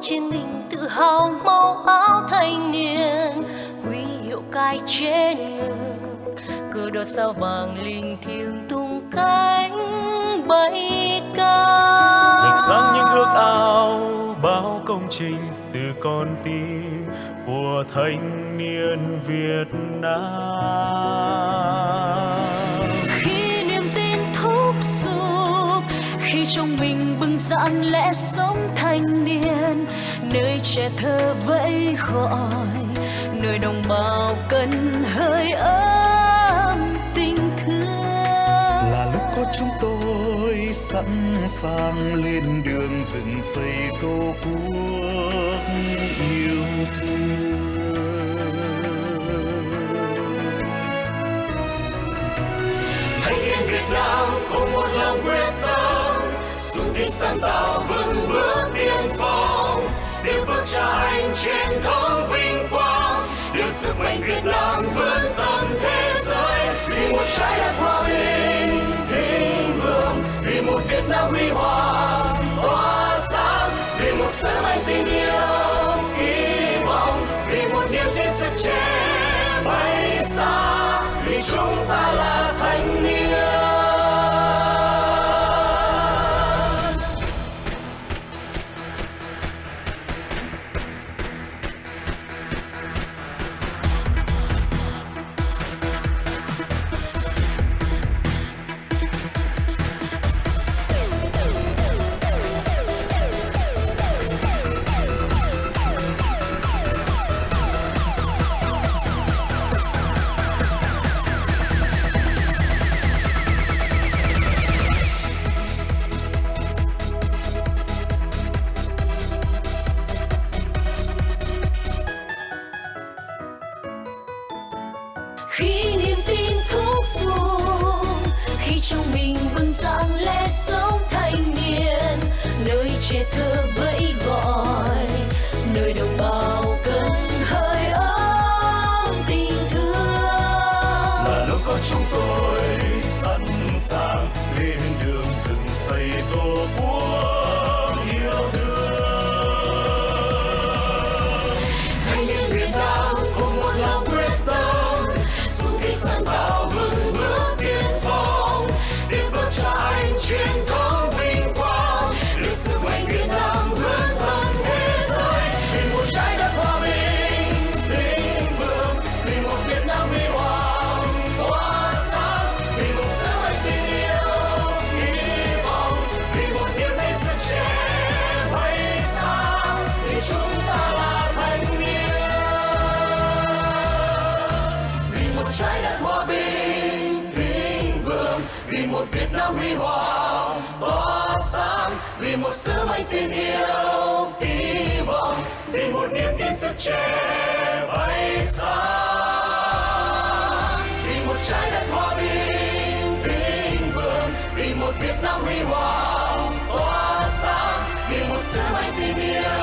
trên mình tự hào màu áo thanh niên, huy hiệu cài trên ngực, cờ đỏ sao vàng linh thiêng tung cánh bay cao. Rực sáng những ước ao bao công trình từ con tim của thanh niên Việt Nam. Khi niềm tin thúc giục, khi trong mình bừng dạn lẽ sống thanh niên, nơi trẻ thơ vẫy gọi, nơi đồng bào cần hơi ấm tình thương. Là lúc có chúng tôi sẵn sàng lên đường dựng xây tổ quốc yêu thương. Thanh niên Việt Nam cùng một lòng quyết tâm, xung kích sáng tạo vững bước tiên phong, tiếp bước cha anh truyền thống vinh quang, đưa sức mạnh Việt Nam vươn tầm thế giới, vì một trái đất hòa bình thịnh vượng, vì một Việt Nam huy hoàng tỏa sáng, vì một sứ mệnh tình yêu hy vọng, vì một niềm tin sức trẻ bay xa, vì chúng ta là thanh niên. Khi niềm tin thúc giục, khi trong mình bừng dạn lẽ sống thanh niên, nơi trẻ thơ vẫy gọi, nơi đồng bào cần hơi ấm tình thương. Là lúc có chúng tôi sẵn sàng lên đường dựng xây tổ quốc yêu thương. Thanh niên Việt Nam cùng một lòng quyết tâm, xung kích sáng tạo vững bước tiên phong, tiếp bước cha anh truyền thống vinh quang, đưa sức mạnh Việt Nam vươn tầm thế giới, vì một trái đất hòa bình thịnh vượng, vì một Việt Nam huy hoàng tỏa sáng, vì một sứ mệnh tình yêu hy vọng, vì một niềm tin sức trẻ bay xa, vì chúng ta là thanh niên, vì một trái đất hòa bình thịnh vượng, vì một Việt Nam huy hoàng tỏa sáng, vì một sứ mệnh tình yêu hy vọng, vì một niềm tin sức trẻ bay xa, vì một trái đất hòa bình thịnh vượng, vì một Việt Nam huy hoàng tỏa sáng, vì một sứ mệnh tình yêu